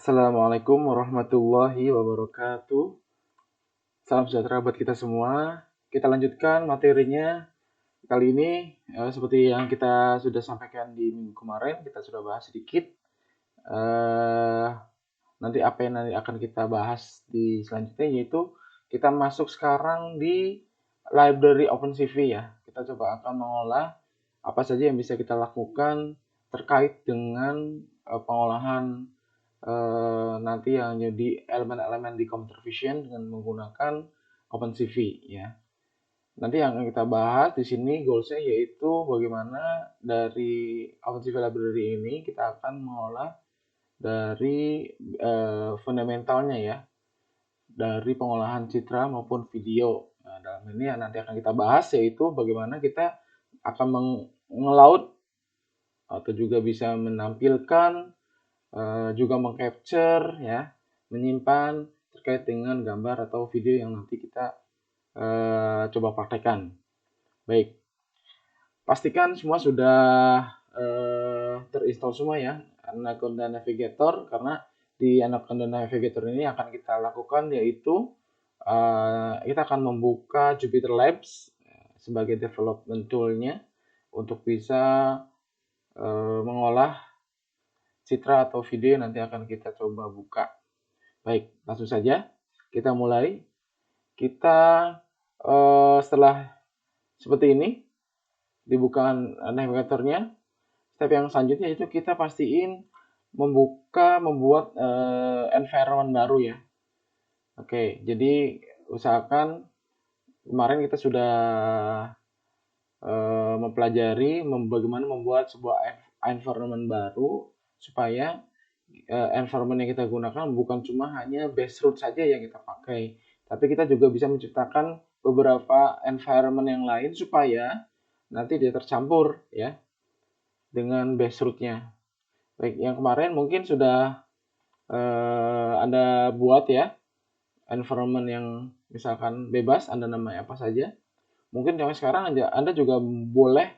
Assalamualaikum warahmatullahi wabarakatuh. Salam sejahtera buat kita semua. Kita lanjutkan materinya. Kali ini, seperti yang kita sudah sampaikan di minggu kemarin, kita sudah bahas sedikit. Eh, Nanti apa yang nanti akan kita bahas di selanjutnya, yaitu kita masuk sekarang di library OpenCV ya. Kita coba akan mengolah apa saja yang bisa kita lakukan terkait dengan pengolahan nanti yang jadi elemen-elemen di computer vision dengan menggunakan OpenCV ya. Nanti yang akan kita bahas di sini goalsnya yaitu bagaimana dari OpenCV Library ini kita akan mengolah dari fundamentalnya ya, dari pengolahan citra maupun video. Nah, dalam ini yang nanti akan kita bahas yaitu bagaimana kita akan mengelaut atau juga bisa menampilkan juga mengcapture ya, menyimpan terkait dengan gambar atau video yang nanti kita coba praktekkan. Baik, pastikan semua sudah terinstall semua ya Anaconda Navigator, karena di Anaconda Navigator ini akan kita lakukan yaitu kita akan membuka Jupyter Labs sebagai development toolnya untuk bisa mengolah citra atau video yang nanti akan kita coba buka. Baik, langsung saja kita mulai. Kita setelah seperti ini dibuka navigatornya, step yang selanjutnya itu kita pastiin membuat environment baru ya. Oke, jadi usahakan kemarin kita sudah mempelajari bagaimana membuat sebuah environment baru supaya environment yang kita gunakan bukan cuma hanya base root saja yang kita pakai, tapi kita juga bisa menciptakan beberapa environment yang lain supaya nanti dia tercampur ya dengan base rootnya. Baik, yang kemarin mungkin sudah Anda buat ya environment yang misalkan bebas, Anda namanya apa saja. Mungkin yang sekarang Anda juga boleh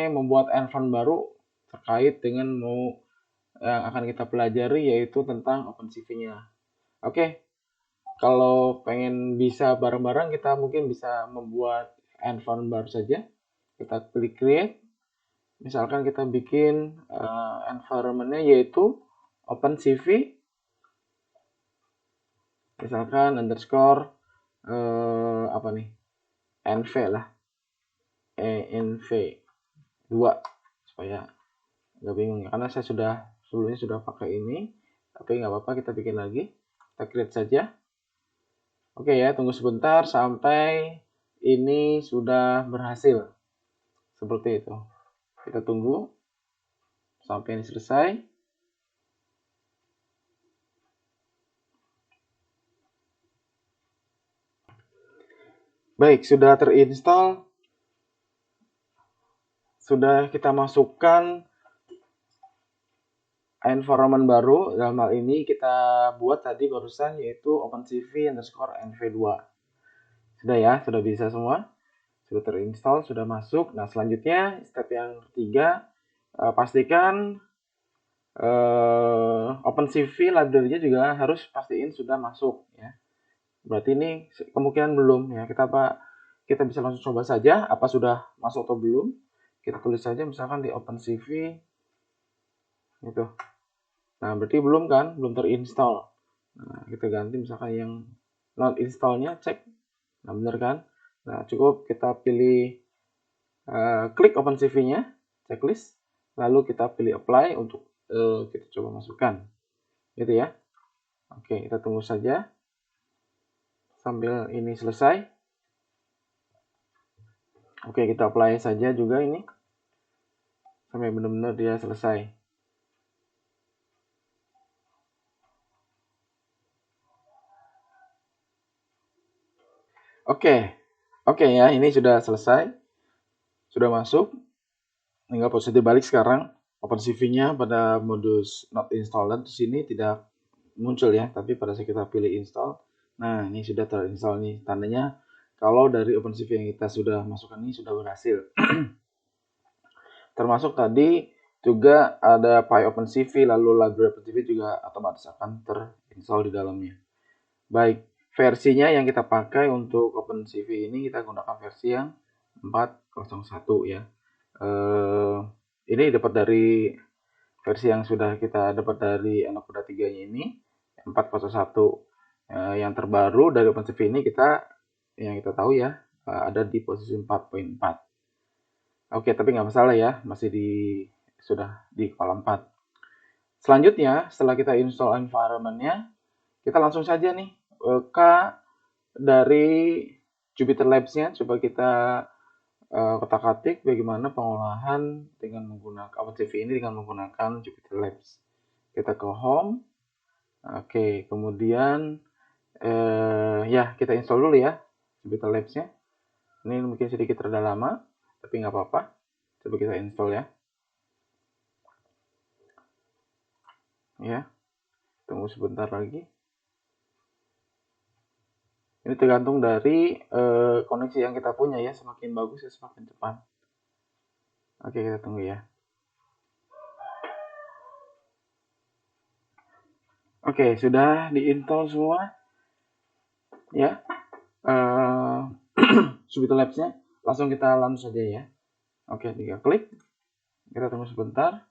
membuat environment baru terkait dengan yang akan kita pelajari yaitu tentang OpenCV-nya. Oke, kalau pengen bisa bareng-bareng kita mungkin bisa membuat environment baru saja. Kita klik create. Misalkan kita bikin environment-nya yaitu OpenCV. Misalkan underscore apa nih? NV lah. ENV 2 supaya nggak bingung ya, karena saya sebelumnya sudah pakai ini, tapi nggak apa-apa kita bikin lagi. Kita create saja. Oke ya, tunggu sebentar sampai ini sudah berhasil. Seperti itu. Kita tunggu sampai ini selesai. Baik, sudah terinstall. Sudah kita masukkan environment baru. Dalam hal ini kita buat tadi barusan yaitu OpenCV underscore NV2. Sudah ya, sudah bisa semua. Sudah terinstall, sudah masuk. Nah, selanjutnya step yang ketiga, pastikan OpenCV library-nya juga harus pastiin sudah masuk ya. Berarti ini kemungkinan belum ya. Kita bisa langsung coba saja apa sudah masuk atau belum. Kita tulis saja misalkan di OpenCV gitu. Nah, berarti belum kan? Belum terinstall. Nah, kita ganti misalkan yang non installnya cek. Nah, benar kan? Nah, cukup kita pilih klik OpenCV-nya, checklist, lalu kita pilih apply untuk kita coba masukkan. Gitu ya. Oke, kita tunggu saja sambil ini selesai. Oke, kita apply saja juga ini sampai benar-benar dia selesai. Oke ya, ini sudah selesai, sudah masuk. Tinggal posisi balik sekarang. OpenCV-nya pada modus not installed di sini tidak muncul ya, tapi pada saat kita pilih install, nah ini sudah terinstall nih, tandanya kalau dari OpenCV yang kita sudah masukkan ini sudah berhasil. Termasuk tadi Juga ada PyOpenCV, lalu library OpenCV juga otomatis akan terinstall di dalamnya. Baik, versinya yang kita pakai untuk OpenCV ini kita gunakan versi yang 4.01 ya. Ini dapat dari versi yang sudah kita dapat dari Anak Kuda 3-nya ini 4.01. Yang terbaru dari OpenCV ini yang kita tahu ya ada di posisi 4.4. Oke, tapi nggak masalah ya, sudah di kepala 4. Selanjutnya, setelah kita install environment-nya, kita langsung saja nih dari Jupyter Labs-nya, coba kita kotak-katik bagaimana pengolahan dengan menggunakan OpenCV ini dengan menggunakan Jupyter Labs. Kita ke Home. Oke, kemudian ya kita install dulu ya Jupyter Labs-nya. Ini mungkin sedikit rada lama, tapi nggak apa-apa. Coba kita install ya. Ya, tunggu sebentar lagi. Ini tergantung dari koneksi yang kita punya ya, semakin bagus ya semakin cepat. Oke, kita tunggu ya. Oke, sudah diinstall semua ya. Jupyter Labs-nya langsung kita launch saja ya. Oke, 3 klik. Kita tunggu sebentar.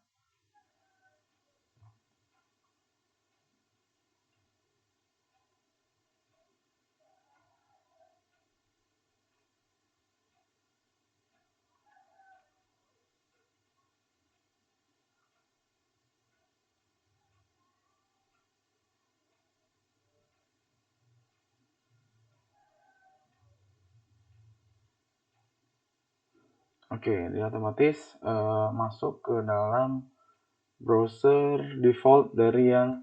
Oke, dia otomatis masuk ke dalam browser default dari yang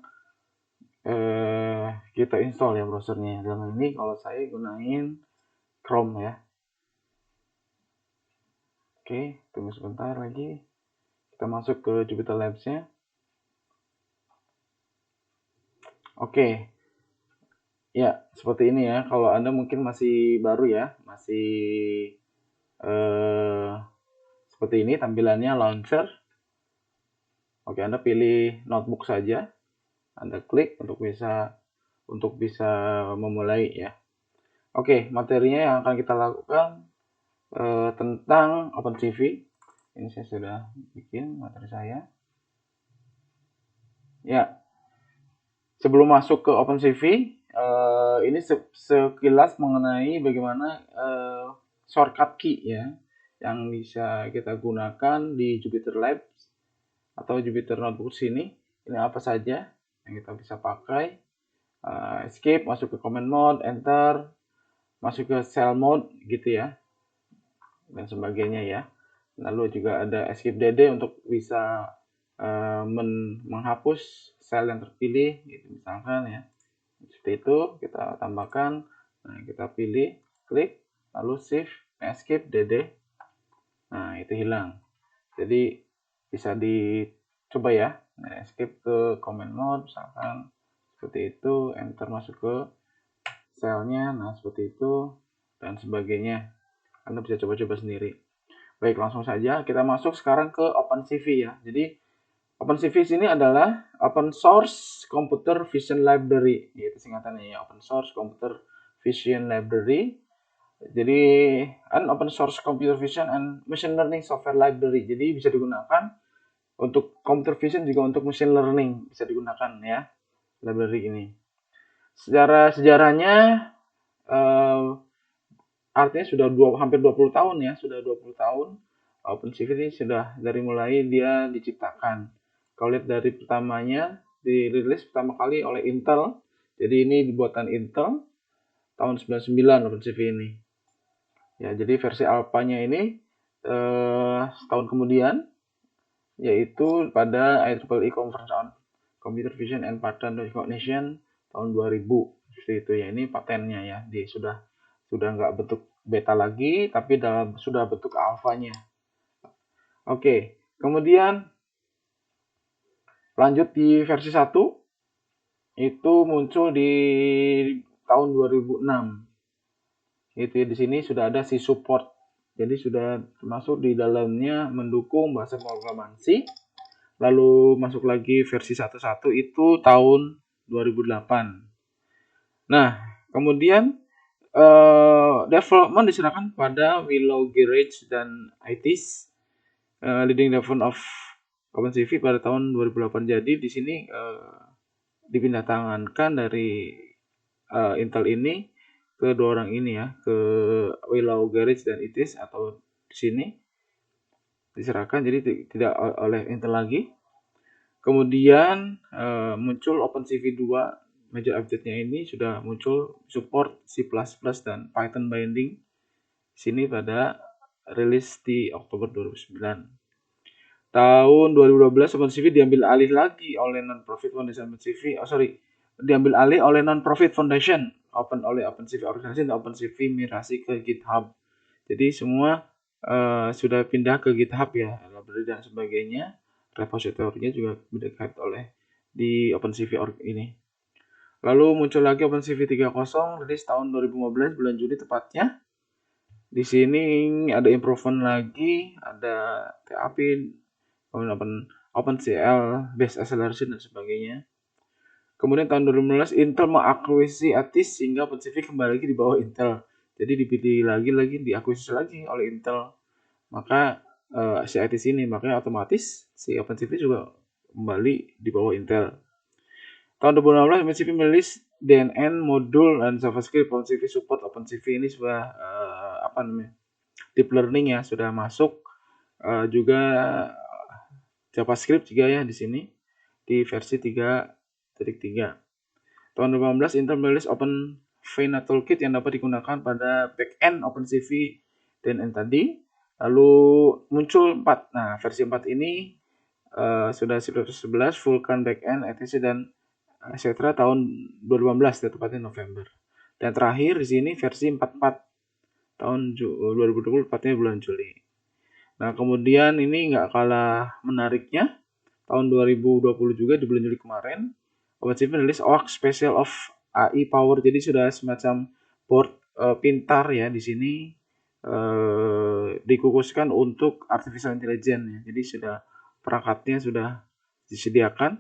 kita install ya browsernya. Dalam ini kalau saya gunain Chrome ya. Oke, tunggu sebentar lagi. Kita masuk ke Jupyter Labs-nya. Oke, ya seperti ini ya. Kalau Anda mungkin masih baru ya, masih seperti ini tampilannya launcher. Oke, Anda pilih notebook saja. Anda klik untuk bisa memulai ya. Oke, materinya yang akan kita lakukan tentang OpenCV. Ini saya sudah bikin materi saya. Ya, sebelum masuk ke OpenCV, ini sekilas mengenai bagaimana shortcut key ya yang bisa kita gunakan di Jupyter Labs atau Jupyter Notebook sini. Ini apa saja yang kita bisa pakai. Escape, masuk ke command mode, enter, masuk ke cell mode gitu ya, dan sebagainya ya. Lalu juga ada escape DD untuk bisa menghapus sel yang terpilih gitu misalkan ya. Seperti itu kita tambahkan. Nah, kita pilih, klik, lalu shift, escape DD. Nah, itu hilang. Jadi bisa dicoba ya. Nah, escape ke command mode misalkan seperti itu, enter masuk ke selnya, nah seperti itu dan sebagainya. Anda bisa coba-coba sendiri. Baik, langsung saja kita masuk sekarang ke OpenCV ya. Jadi OpenCV ini adalah Open Source Computer Vision Library, itu singkatannya ya, Open Source Computer Vision Library. Jadi Open Source Computer Vision and Machine Learning Software Library. Jadi bisa digunakan untuk computer vision juga untuk machine learning bisa digunakan ya library ini. Secara sejarahnya artinya sudah hampir 20 tahun ya, sudah 20 tahun OpenCV ini sudah dari mulai dia diciptakan. Kalau lihat dari pertamanya dirilis pertama kali oleh Intel. Jadi ini buatan Intel tahun 99 OpenCV ini. Ya, jadi versi alpha-nya ini setahun kemudian yaitu pada IEEE Conference on Computer Vision and Pattern Recognition tahun 2000. Seperti itu ya, ini patennya ya. Sudah nggak bentuk beta lagi tapi sudah bentuk alfanya. Oke, kemudian lanjut di versi 1 itu muncul di tahun 2006. Itu ya, di sini sudah ada si support. Jadi sudah termasuk di dalamnya mendukung bahasa pemrograman C. lalu masuk lagi versi 1.1 itu tahun 2008. Nah, kemudian development diserahkan pada Willow Garage dan ITIS, leading development of OpenCV pada tahun 2008. Jadi di sini dipindah tangankan dari Intel ini ke dua orang ini ya, ke Willow Garage dan ITIS, atau di sini diserahkan jadi tidak oleh Intel lagi. Kemudian muncul OpenCV 2, major update-nya ini sudah muncul support C++ dan Python binding sini pada rilis di Oktober 2009. Tahun 2012 OpenCV diambil alih lagi oleh non-profit foundation OpenCV. Diambil alih oleh non-profit foundation oleh OpenCV Organization dan OpenCV migrasi ke GitHub. Jadi semua sudah pindah ke GitHub ya, library dan sebagainya. Repositorinya juga didekat oleh di OpenCV.org ini. Lalu muncul lagi OpenCV 3.0 rilis tahun 2015 bulan Juli tepatnya. Di sini ada improvement lagi, ada TAP, kemudian OpenCL, Base Acceleration dan sebagainya. Kemudian tahun 2015 Intel mengakuisisi ATIS sehingga OpenCV kembali lagi di bawah Intel. Jadi dipilih lagi diakuisisi lagi oleh Intel. Maka si ITC ini, makanya otomatis si OpenCV juga kembali di bawah Intel. Tahun 2016 OpenCV merilis DNN modul dan JavaScript. OpenCV support OpenCV ini sudah deep learning ya, sudah masuk juga JavaScript juga ya di sini di versi 3.3. Tahun 2018 Intel merilis OpenVINA Toolkit yang dapat digunakan pada backend OpenCV DNN tadi. Lalu muncul 4. Nah, versi 4 ini sudah C++11, Vulkan backend, etc. dan etc. tahun 2015, tepatnya November. Dan terakhir di sini versi 44 tahun 2020, tepatnya bulan Juli. Nah, kemudian ini nggak kalah menariknya, tahun 2020 juga di bulan Juli kemarin, OpenCV merilis OAK Special of AI Power. Jadi sudah semacam board pintar ya di sini. Dikukuskan untuk artificial intelligence ya. Jadi sudah perangkatnya sudah disediakan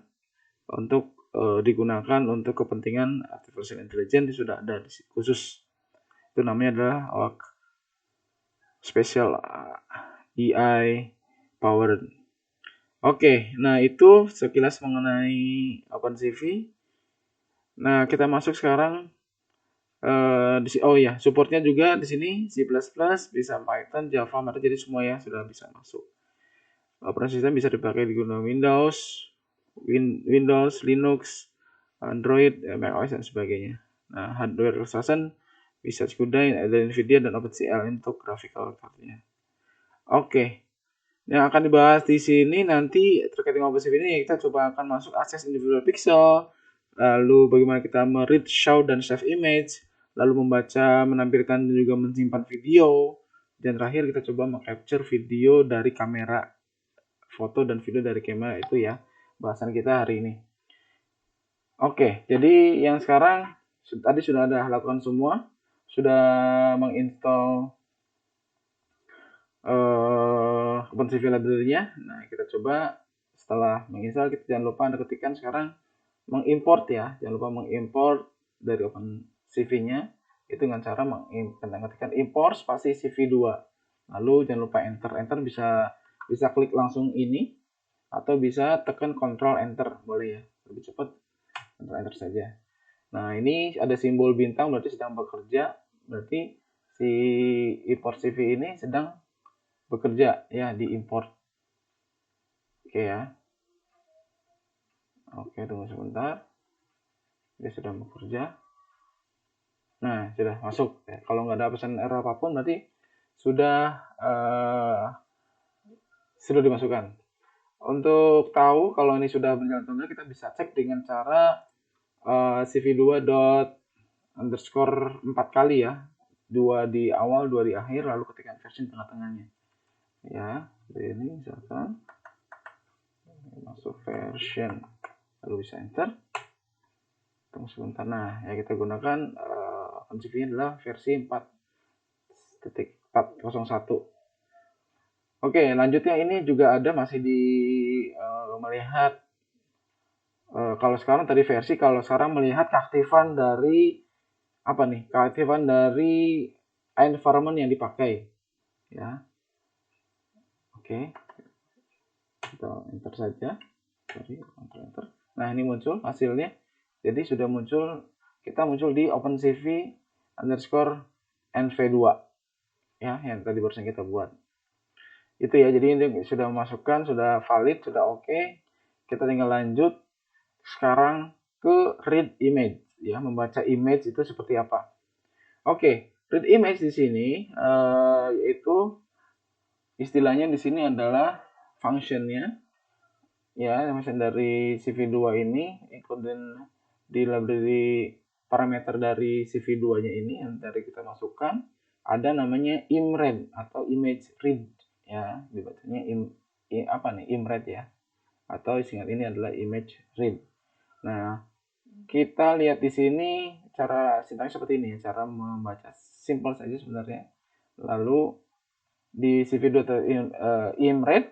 untuk digunakan untuk kepentingan artificial intelligence, sudah ada khusus. Itu namanya adalah OAK Special AI Power. Oke, nah itu sekilas mengenai OpenCV. Nah, kita masuk sekarang supportnya juga di sini C++, bisa Python, Java, Math, jadi semua ya sudah bisa masuk. Operasi sistem bisa dipakai di Windows, Linux, Android, macOS dan sebagainya. Nah, hardware workstation bisa CUDA, ada Nvidia dan OpenCL untuk graphical card-nya. Oke. Yang akan dibahas di sini nanti terkait dengan OpenCV ini, kita coba akan masuk akses individual pixel, lalu bagaimana kita read, show, dan save image, lalu membaca, menampilkan, dan juga menyimpan video, dan terakhir kita coba mengcapture video dari kamera, foto dan video dari kamera. Itu ya bahasan kita hari ini. Oke, jadi yang sekarang tadi sudah ada lakukan semua, sudah menginstall OpenCV library-nya. Nah, kita coba setelah menginstal, kita jangan lupa Anda ketikkan sekarang mengimport ya. Jangan lupa mengimport dari OpenCV-nya itu dengan cara mengetikkan import spasi CV2. Lalu jangan lupa enter bisa klik langsung ini atau bisa tekan Ctrl Enter, boleh ya. Lebih cepat Ctrl Enter saja. Nah, ini ada simbol bintang berarti sedang bekerja. Berarti si import CV ini sedang bekerja ya, di import. Oke ya. Oke, tunggu sebentar. Dia sudah bekerja. Nah, sudah masuk. Ya, kalau nggak ada pesan error apapun berarti sudah dimasukkan. Untuk tahu kalau ini sudah berjalan atau enggak, kita bisa cek dengan cara cv2 _4 kali ya. 2 di awal, 2 di akhir, lalu ketikkan versi tengah-tengahnya. Ya, ini misalkan masuk version, lalu bisa enter. Tunggu sebentar. Nah, ya kita gunakan OpenCV adalah versi 4.401. Oke, lanjutnya ini juga ada masih di melihat kalau sekarang tadi versi, kalau sekarang melihat keaktifan dari apa nih? Keaktifan dari environment yang dipakai, ya. Oke, kita enter saja. Sorry, enter. Nah, ini muncul hasilnya. Jadi sudah muncul, kita muncul di OpenCV underscore NV2, ya, yang tadi barusan kita buat. Itu ya, jadi ini sudah memasukkan, sudah valid, sudah oke. Kita tinggal lanjut sekarang ke read image, ya, membaca image itu seperti apa. Oke, read image di sini yaitu istilahnya di sini adalah functionnya, ya, function dari CV2 ini, kemudian di library parameter dari CV2-nya ini yang tadi kita masukkan ada namanya imread atau image read, ya, dibacanya apa nih, imread ya, atau singkat ini adalah image read. Nah, kita lihat di sini cara sintaks seperti ini, cara membaca simple saja sebenarnya. Lalu di CV2 imread,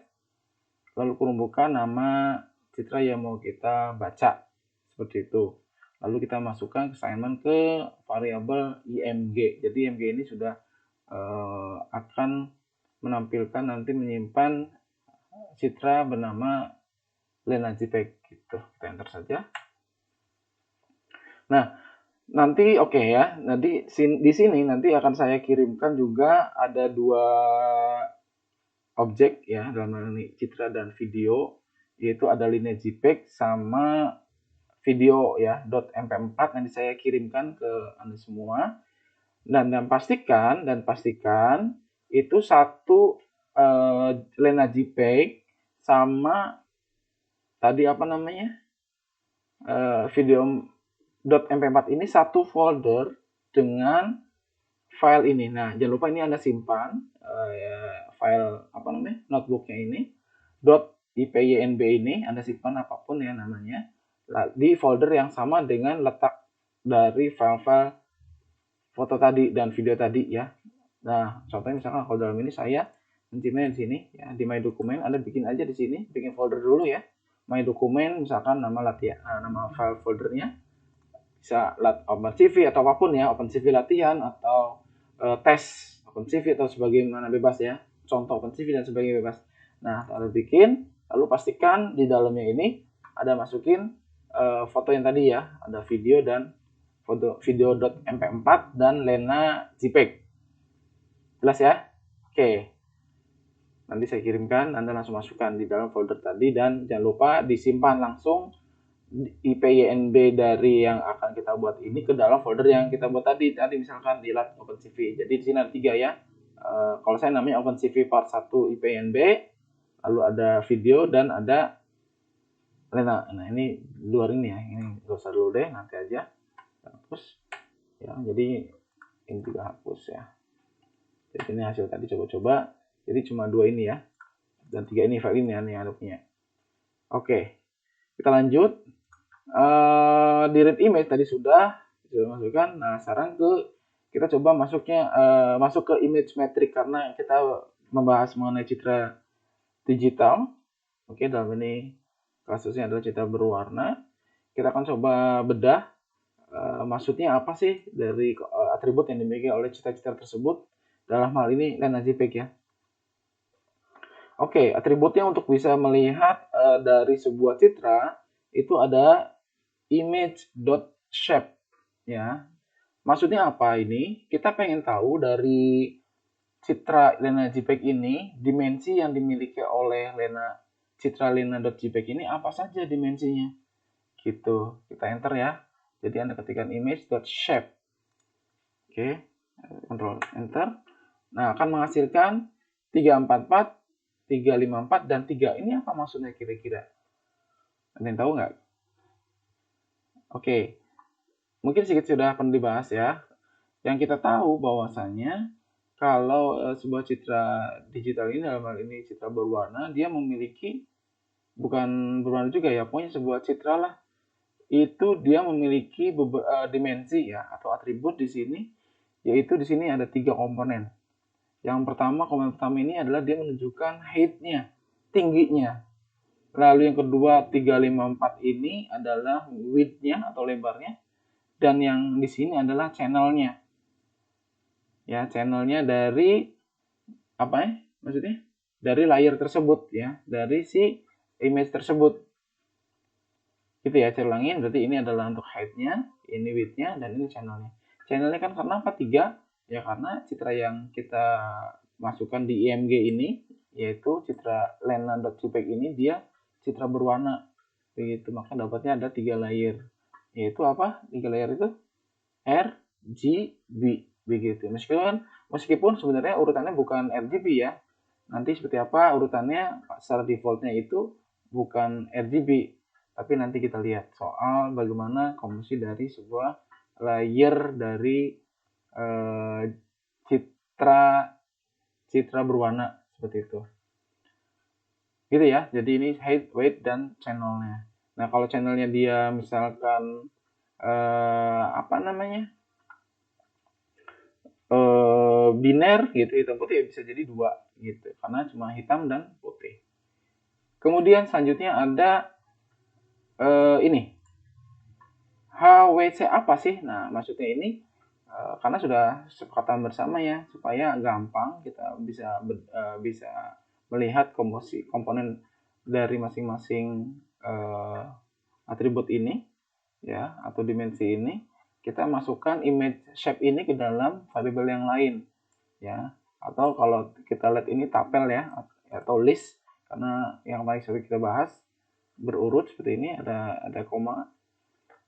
lalu kurung buka nama citra yang mau kita baca, seperti itu. Lalu kita masukkan assignment ke variabel img. Jadi img ini sudah akan menampilkan nanti menyimpan citra bernama Lena JPEG gitu. Kita enter saja. Nah, nanti oke ya. Nanti di sini nanti akan saya kirimkan juga ada dua objek ya, dalam hal ini citra dan video, yaitu ada linear JPEG sama video ya .mp4 nanti saya kirimkan ke Anda semua. Dan pastikan itu satu Lena JPEG sama tadi apa namanya video .mp4 ini satu folder dengan file ini. Nah, jangan lupa ini Anda simpan file apa namanya notebooknya ini .ipynb ini Anda simpan apapun ya namanya di folder yang sama dengan letak dari file-file foto tadi dan video tadi ya. Nah, contohnya misalkan kalau dalam ini saya menciptakan di sini ya, di my dokumen Anda bikin aja di sini, bikin folder dulu ya. My dokumen misalkan nama latihan, nama file foldernya bisa OpenCV atau apapun ya, OpenCV latihan atau tes OpenCV atau sebagaimana bebas ya. Contoh OpenCV dan sebagainya bebas. Nah, lalu bikin, lalu pastikan di dalamnya ini ada masukin foto yang tadi ya, ada video dan foto video.mp4 dan Lena JPEG. Jelas ya? Oke. Nanti saya kirimkan, Anda langsung masukkan di dalam folder tadi dan jangan lupa disimpan langsung IPYNB dari yang akan kita buat ini ke dalam folder yang kita buat tadi misalkan di lat OpenCV. Jadi di sini ada 3 ya. Kalau saya namanya OpenCV part 1 IPYNB, lalu ada video dan ada Lena. Nah, ini luar ini ya. Ini gak usah dulu deh, nanti aja. Hapus. Ya, jadi ini juga hapus ya. Jadi ini hasil tadi coba-coba. Jadi cuma 2 ini ya. Dan 3 ini file ini ya, yang ada punya. Oke. Kita lanjut. Di read image tadi sudah masukkan. Nah, sekarang kita coba masuk ke image metric karena kita membahas mengenai citra digital. Oke, dalam ini kasusnya adalah citra berwarna. Kita akan coba bedah maksudnya apa sih dari atribut yang dimiliki oleh citra-citra tersebut. Dalam hal ini Lena JPEG ya. Oke, atributnya untuk bisa melihat dari sebuah citra itu ada image.shape ya. Maksudnya apa ini? Kita pengen tahu dari citra Lena JPEG ini dimensi yang dimiliki oleh citra Lena.jpg ini apa saja dimensinya. Gitu. Kita enter ya. Jadi Anda ketikkan image.shape. Oke, Ctrl enter. Nah, akan menghasilkan 344, 354 dan 3. Ini apa maksudnya kira-kira? Ada yang tahu nggak? Oke, mungkin sedikit sudah pernah dibahas ya. Yang kita tahu bahwasannya kalau sebuah citra digital ini dalam hal ini citra berwarna, dia memiliki bukan berwarna juga ya, pokoknya sebuah citra lah. Itu dia memiliki dimensi ya atau atribut di sini, yaitu di sini ada 3 komponen. Yang pertama, komponen pertama ini adalah dia menunjukkan height-nya, tingginya. Lalu yang kedua 354 ini adalah width-nya atau lebarnya, dan yang di sini adalah channel-nya. Ya, channel-nya dari apa ya? Maksudnya dari layer tersebut ya, dari si image tersebut. Gitu ya, saya ulangin, berarti ini adalah untuk height-nya, ini width-nya, dan ini channel-nya. Channel-nya kan karena apa? 3? Ya karena citra yang kita masukkan di IMG ini, yaitu citra lena.jpg ini, dia citra berwarna. Begitu, maka dapatnya ada 3 layer. Yaitu apa? 3 layer itu RGB. Begitu. Meskipun sebenarnya urutannya bukan RGB ya. Nanti seperti apa urutannya secara defaultnya itu bukan RGB. Tapi nanti kita lihat soal bagaimana komposisi dari sebuah layer dari citra berwarna seperti itu. Gitu ya. Jadi ini height, weight, dan channelnya. Nah kalau channelnya dia misalkan apa namanya biner gitu, hitam putih ya bisa jadi 2 gitu karena cuma hitam dan putih. Kemudian selanjutnya ada ini HWC apa sih? Nah, maksudnya ini karena sudah sepakatan bersama ya, supaya gampang kita bisa melihat komponen dari masing-masing atribut ini ya, atau dimensi ini, kita masukkan image shape ini ke dalam variabel yang lain ya. Atau kalau kita lihat ini tabel ya, atau list, karena yang paling sering kita bahas berurut seperti ini, ada koma.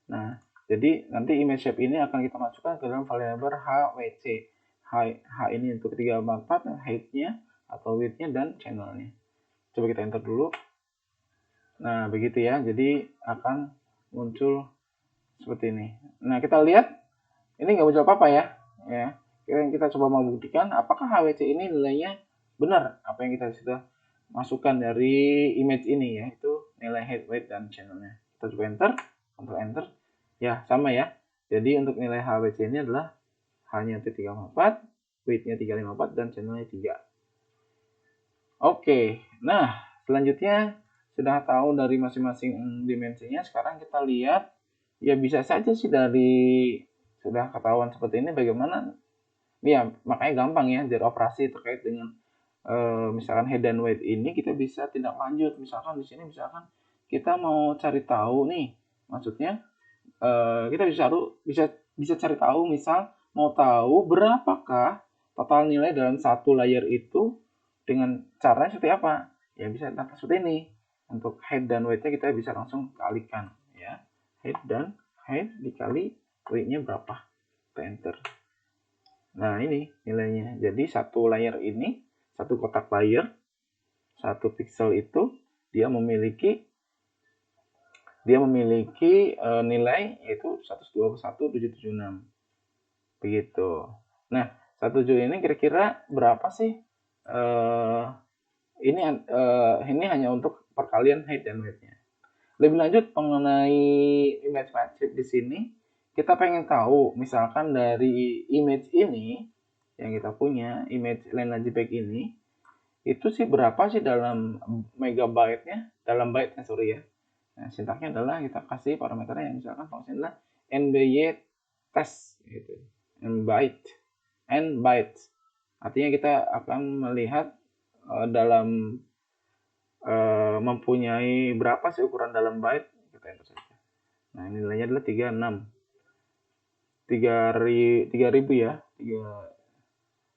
Nah, jadi nanti image shape ini akan kita masukkan ke dalam variabel HWC. H ini untuk 344, height-nya atau width-nya, dan channel-nya. Coba kita enter dulu. Nah, begitu ya. Jadi akan muncul seperti ini. Nah, kita lihat ini nggak muncul apa-apa ya. Kita coba membuktikan apakah HWC ini nilainya benar apa yang kita sudah masukkan dari image ini ya, itu nilai height, weight, dan channel-nya. Kita coba enter, Ctrl enter. Ya, sama ya. Jadi untuk nilai HWC ini adalah hanya 354, width-nya 354, dan channel-nya 3. Oke, nah selanjutnya sudah tahu dari masing-masing dimensinya. Sekarang kita lihat, ya bisa saja sih dari sudah ketahuan seperti ini bagaimana. Ya, makanya gampang ya dari operasi terkait dengan misalkan head dan weight ini kita bisa tindak lanjut. Misalkan di sini misalkan kita mau cari tahu nih, maksudnya kita bisa cari tahu, misal mau tahu berapakah total nilai dalam satu layer itu dengan caranya seperti apa. Ya bisa dapat seperti ini. Untuk height dan weight-nya kita bisa langsung kalikan ya. Height dikali weight-nya berapa. Kita enter. Nah, ini nilainya. Jadi satu layer ini, satu kotak layer, satu pixel itu dia memiliki nilai yaitu 121.776. Begitu. Nah, 1.7 ini kira-kira berapa sih? Ini hanya untuk perkalian height dan weight-nya. Lebih lanjut mengenai image matrix di sini, kita pengen tahu misalkan dari image ini yang kita punya, image lena.jpg ini, itu sih berapa sih dalam megabyte-nya, dalam byte-nya sorry ya. Nah, sintaknya adalah kita kasih parameternya yang misalkan fungsi adalah nby test gitu. N-byte. Artinya kita akan melihat dalam mempunyai berapa sih ukuran dalam byte, kita enter saja. Nah, ini nilainya adalah 36. 3000 ya.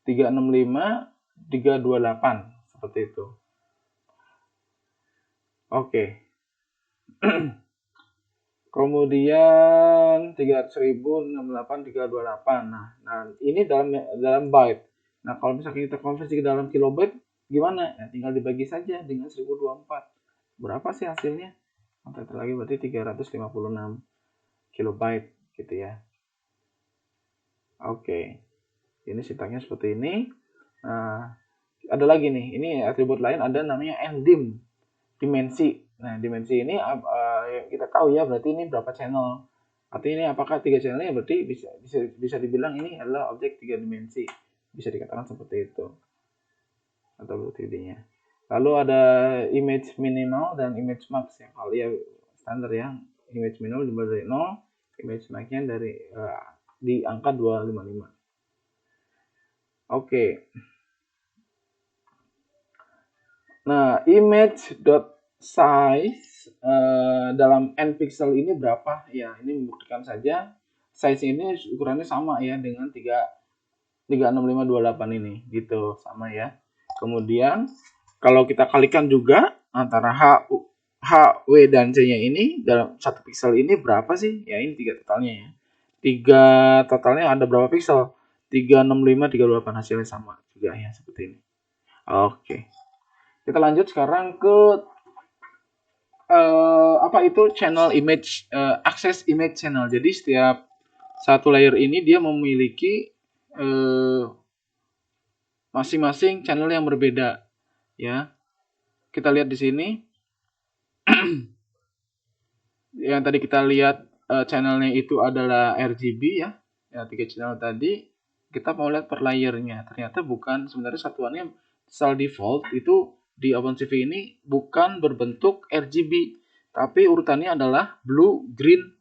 365 328 seperti itu. Oke. Kemudian 300.068 328. Nah, ini dalam byte. Nah, kalau misalkan kita konversi ke dalam kilobyte gimana? Ya, tinggal dibagi saja dengan 1024. Berapa sih hasilnya? Sampai lagi berarti 356 kilobyte gitu ya. Oke. Ini sintaknya seperti ini. Nah, ada lagi nih. Ini atribut lain ada namanya ndim, dimensi. Nah, dimensi ini kita tahu ya, berarti ini berapa channel. Artinya ini apakah 3 channelnya, berarti bisa dibilang ini adalah objek 3 dimensi. Bisa dikatakan seperti itu. atau 3D-nya. Lalu ada image minimal dan image max yang kalau ya standar ya. Image minimal dimulai dari 0, image max-nya dari di angka 255. Oke. Nah, image.size dalam n pixel ini berapa? Ya, ini membuktikan saja size ini ukurannya sama ya dengan 36528 ini, gitu, sama ya. Kemudian kalau kita kalikan juga antara H, W, dan C-nya ini dalam satu pixel ini berapa sih? Ya ini 3 totalnya ya. 3 totalnya ada berapa pixel? 365, 38 hasilnya sama juga ya seperti ini. Oke. Kita lanjut sekarang ke apa itu channel image, access image channel. Jadi setiap satu layer ini dia memiliki masing-masing channel yang berbeda ya. Kita lihat di sini yang tadi kita lihat channelnya itu adalah RGB ya. Ya, 3 channel tadi kita mau lihat per layernya. Ternyata bukan, sebenarnya satuannya secara default itu di OpenCV ini bukan berbentuk RGB, tapi urutannya adalah blue, green,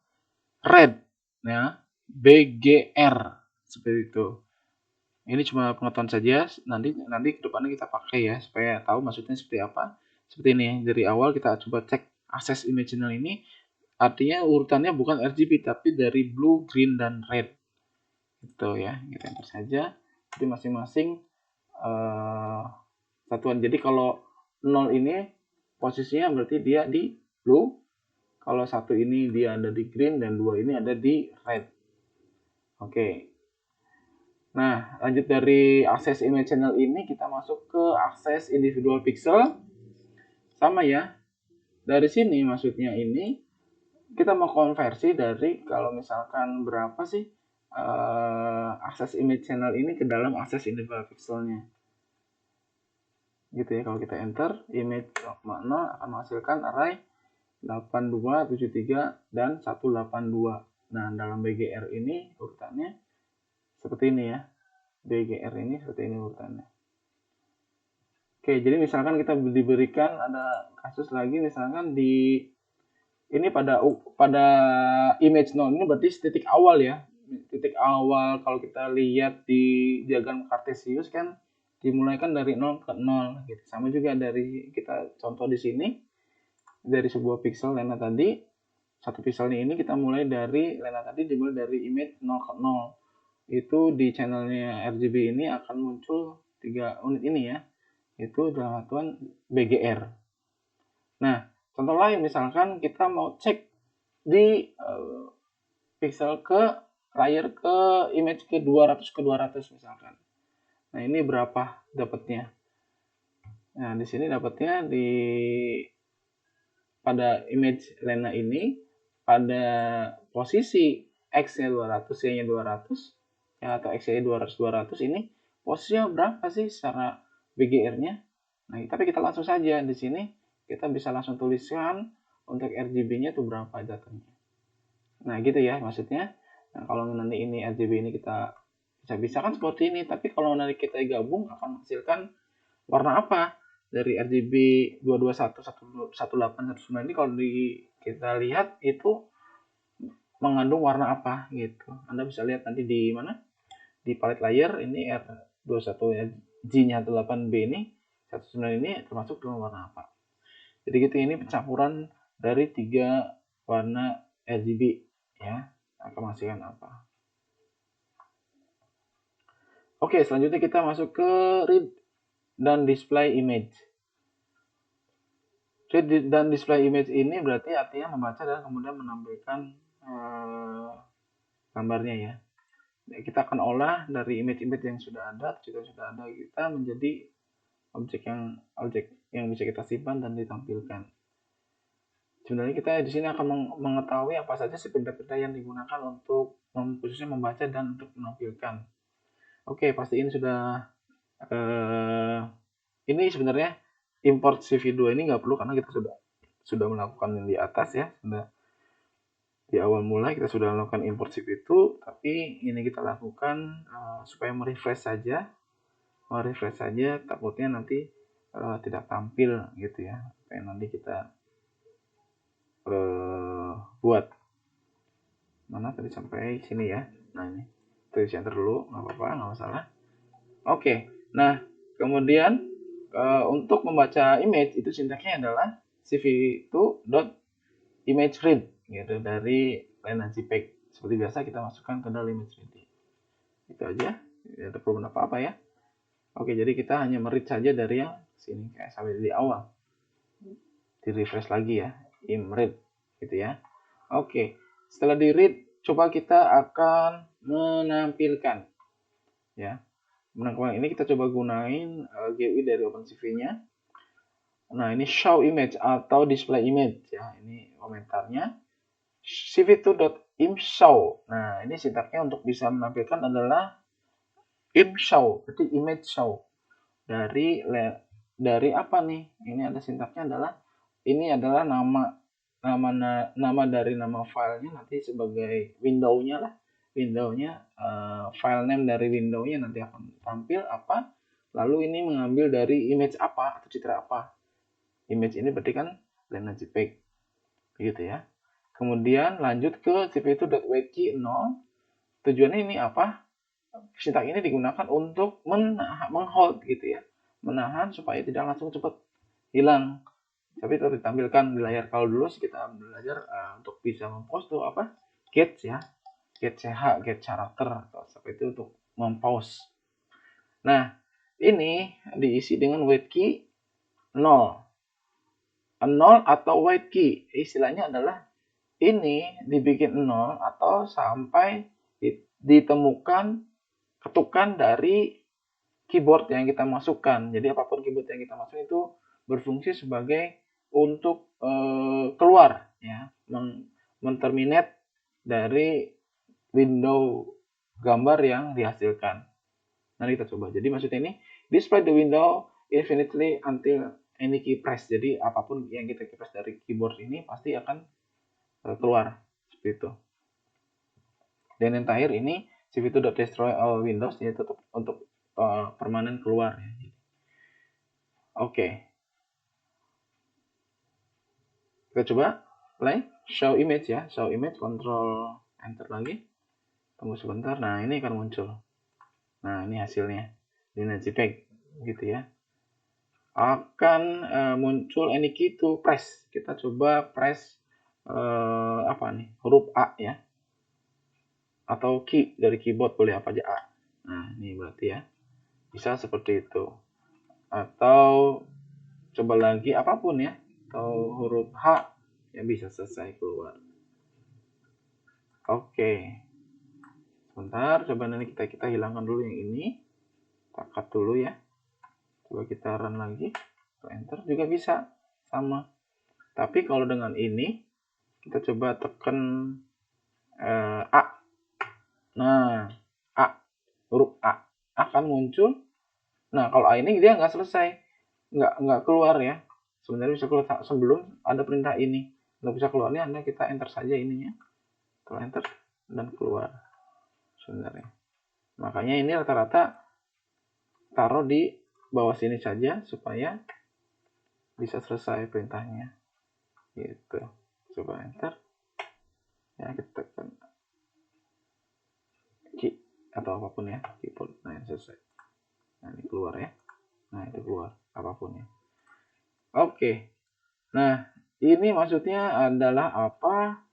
red ya. BGR seperti itu. Ini cuma pengetahuan saja, nanti kedepannya kita pakai ya supaya tahu maksudnya seperti apa. Seperti ini, dari awal kita coba cek akses image channel ini, artinya urutannya bukan RGB tapi dari blue, green, dan red. Gitu ya, kita enter saja. Jadi masing-masing satuan. Jadi kalau 0 ini posisinya berarti dia di blue, kalau 1 ini dia ada di green, dan 2 ini ada di red. Oke. Nah, lanjut dari akses image channel ini kita masuk ke akses individual pixel. Sama ya. Dari sini maksudnya ini kita mau konversi dari kalau misalkan berapa sih akses image channel ini ke dalam akses individual pixelnya. Gitu ya, kalau kita enter image 0 akan menghasilkan array 82, 73, dan 182. Nah, dalam BGR ini urutannya seperti ini ya. BGR ini seperti ini urutannya. Oke, jadi misalkan kita diberikan ada kasus lagi, misalkan di ini pada image 0 ini berarti titik awal ya. Titik awal kalau kita lihat di diagram kartesius kan dimulai kan dari 0 ke 0 gitu. Sama juga dari kita contoh di sini dari sebuah pixel lena tadi, satu pixelnya ini kita mulai dari lena tadi dimulai dari image 0 ke 0. Itu di channelnya RGB ini akan muncul 3 unit ini ya. Itu dalam satuan BGR. Nah, contoh lain misalkan kita mau cek di pixel ke layer ke image ke 200 ke 200 misalkan. Nah, ini berapa dapatnya? Nah, di sini dapatnya di pada image lena ini pada posisi X-nya 200, Y-nya 200 ya, atau X-nya 200 200 ini posisinya berapa sih secara BGR-nya? Nah, tapi kita langsung saja di sini kita bisa langsung tuliskan untuk RGB-nya itu berapa jatuhnya. Nah, gitu ya maksudnya. Nah, kalau nanti ini RGB ini kita bisa kan seperti ini, tapi kalau nanti kita gabung akan menghasilkan warna apa? Dari RGB 221, 18, 19 ini kalau kita lihat itu mengandung warna apa gitu. Anda bisa lihat nanti di mana? Di palette layer ini R21 ya, G-nya 8B ini 19 ini termasuk dengan warna apa. Jadi gitu, ini pencampuran dari 3 warna RGB ya, akan menghasilkan apa. Oke, selanjutnya kita masuk ke read dan display image. Read dan display image ini berarti artinya membaca dan kemudian menampilkan gambarnya ya. Kita akan olah dari image-image yang sudah ada, kita menjadi objek yang bisa kita simpan dan ditampilkan. Sebenarnya kita di sini akan mengetahui apa saja sih benda-benda yang digunakan untuk khususnya membaca dan untuk menampilkan. Oke, pasti ini sudah ini sebenarnya import CV2 ini nggak perlu karena kita sudah melakukan yang di atas ya, sudah di awal mulai kita sudah melakukan import CV itu, tapi ini kita lakukan supaya merefresh saja refresh saja, takutnya nanti tidak tampil gitu ya, apa yang nanti kita buat. Mana tadi sampai sini ya. Nah ini tulis enter dulu, nggak apa-apa, nggak masalah. Oke, nah kemudian untuk membaca image itu sintaksnya adalah cv2.imageRead gitu dari LineArchPeg. Seperti biasa kita masukkan ke dalam ImageRead. Itu aja, tidak ada perubahan apa-apa ya. Oke, jadi kita hanya meread saja dari yang sini kayak sampai di awal. Di refresh lagi ya, imread gitu ya. Oke, setelah di read, coba kita akan menampilkan ya. Menampilkan ini kita coba gunain GUI dari OpenCV-nya. Nah, ini show image atau display image ya. Ini komentarnya. cv2.imshow. Nah, ini sintaknya untuk bisa menampilkan adalah imshow, berarti image show. Dari apa nih? Ini ada sintaknya adalah ini adalah nama dari nama filenya nanti sebagai window-nya lah. Window-nya file name dari window-nya nanti akan tampil apa. Lalu ini mengambil dari image apa atau citra apa. Image ini berarti kan LineArchPeg gitu ya. Kemudian lanjut ke cv2.waitKey 0. Tujuannya ini apa? Sintak ini digunakan untuk menghold gitu ya. Menahan supaya tidak langsung cepat hilang. Tapi tetap ditampilkan di layar. Kalau dulu kita belajar untuk bisa mempost tuh apa? Get ya. Get ch, get karakter atau seperti itu untuk mempause. Nah, ini diisi dengan waitkey 0. 0 atau waitkey istilahnya adalah ini dibikin 0 atau sampai ditemukan ketukan dari keyboard yang kita masukkan. Jadi apapun keyboard yang kita masukkan itu berfungsi sebagai untuk keluar ya, menterminate dari window gambar yang dihasilkan. Nanti kita coba. Jadi maksudnya ini display the window infinitely until any key press. Jadi apapun yang kita press dari keyboard ini pasti akan keluar seperti itu. Dan yang terakhir ini cv2.destroy all windows, ini tetap untuk permanen keluar. Oke. Kita coba play show image ya, show image, kontrol enter lagi. Tunggu sebentar. Nah, ini akan muncul. Nah, ini hasilnya. LineArchPeg gitu ya. Akan muncul any key to press. Kita coba press apa nih? Huruf A ya. Atau key dari keyboard boleh apa aja A. Nah, ini berarti ya. Bisa seperti itu. Atau coba lagi apapun ya. Atau huruf H yang bisa selesai keluar. Oke. Sebentar, coba nanti kita hilangkan dulu yang ini. Kita cut dulu ya. Coba kita run lagi. Enter juga bisa. Sama. Tapi kalau dengan ini, kita coba tekan A. Nah, A. Huruf A. Akan muncul. Nah, kalau A ini dia nggak selesai. Nggak keluar ya. Sebenarnya bisa keluar sebelum ada perintah ini. Nggak bisa keluarnya, Anda kita enter saja ininya. Kalau enter dan keluar. Sebenarnya. Makanya ini rata-rata taruh di bawah sini saja supaya bisa selesai perintahnya. Gitu. Coba enter. Ya, kita tekan key atau apapun ya, keyboard. Nah, yang selesai. Nah, ini keluar ya. Nah, itu keluar apapun ya. Oke. Nah, ini maksudnya adalah apa?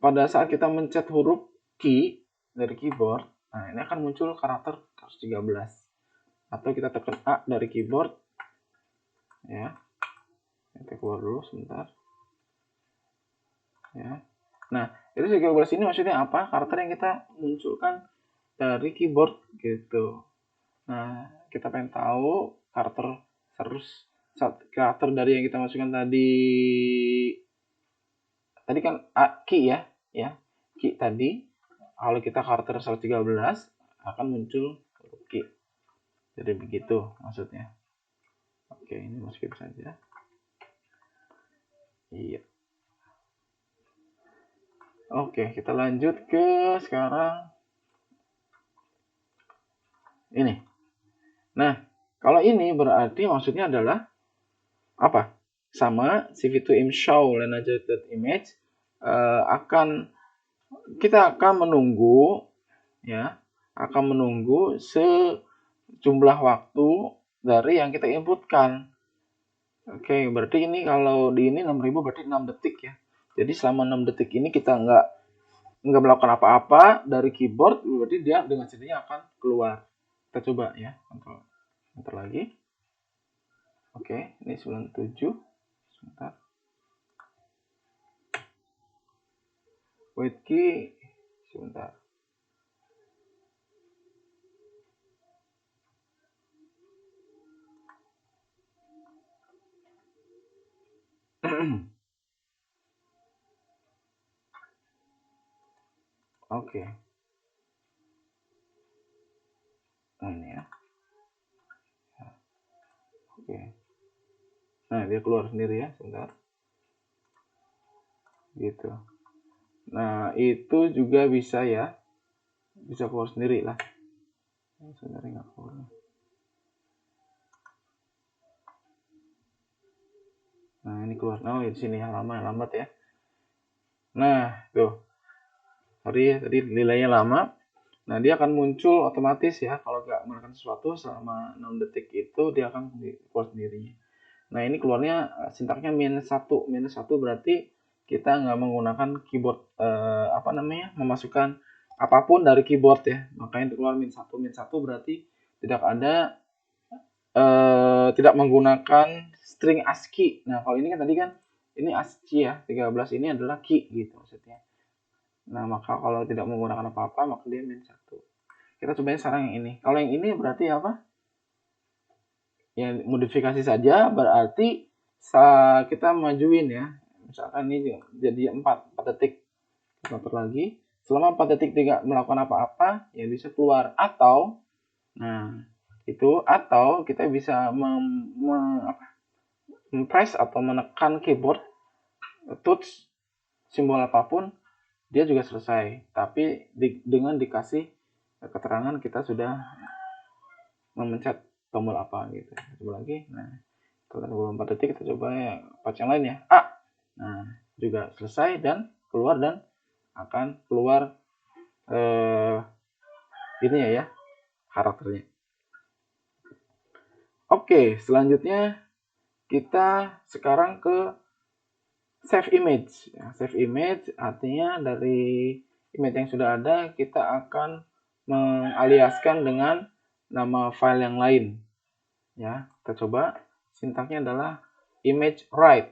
Pada saat kita mencet huruf key dari keyboard, nah ini akan muncul karakter 113. Atau kita tekan A dari keyboard, ya. Kita keluar dulu sebentar. Ya. Nah, itu 13 ini maksudnya apa? Karakter yang kita munculkan dari keyboard gitu. Nah, kita pengen tahu karakter dari yang kita masukkan tadi kan key ya, key tadi. Kalau kita karakter 113 akan muncul key. Jadi begitu maksudnya. Oke, ini masukin saja. Iya. Oke, kita lanjut ke sekarang Ini. Nah, kalau ini berarti maksudnya adalah apa? Sama CV2 show generated image kita akan menunggu ya, akan menunggu sejumlah waktu dari yang kita inputkan. Oke, berarti ini kalau di ini 6000 berarti 6 detik ya. Jadi selama 6 detik ini kita nggak melakukan apa-apa dari keyboard, berarti dia dengan sendirinya akan keluar. Kita coba ya, kontrol lagi. Oke, ini 97. Sebentar. Wait key. Sebentar. Oke. Nah, ini ya. Oke. Nah, dia keluar sendiri ya, sebentar. Gitu. Nah, itu juga bisa ya. Bisa keluar sendiri lah. Sebenarnya nggak keluar. Nah, ini keluar. Oh, di sini ya, lambat ya. Nah, tuh. Tadi nilainya lama. Nah, dia akan muncul otomatis ya. Kalau nggak melakukan sesuatu selama 6 detik itu, dia akan keluar sendirinya. Nah, ini keluarnya sintaknya -1. -1 berarti kita nggak menggunakan keyboard, memasukkan apapun dari keyboard ya. Makanya keluar -1. -1 berarti tidak menggunakan string ASCII. Nah, kalau ini kan tadi kan ini ASCII ya. 13 ini adalah key gitu maksudnya. Nah, maka kalau tidak menggunakan apa-apa, maka dia -1. Kita cobain sekarang yang ini. Kalau yang ini berarti apa? Ya, modifikasi saja berarti kita majuin ya. Misalkan ini jadi 4 detik. Kita atur lagi. Selama 4 detik tidak melakukan apa-apa, ya bisa keluar. Atau, nah, atau kita bisa mempress atau menekan keyboard, touch, simbol apapun, dia juga selesai. Tapi dengan dikasih keterangan kita sudah memencet tombol apa gitu. Coba lagi. Nah, setelah 24 detik kita coba ya part yang lain ya. Nah, juga selesai dan keluar dan akan keluar ini ya karakternya. Oke, selanjutnya kita sekarang ke save image. Ya, save image artinya dari image yang sudah ada kita akan mengaliaskan dengan nama file yang lain. Ya, kita coba sintaknya adalah image write.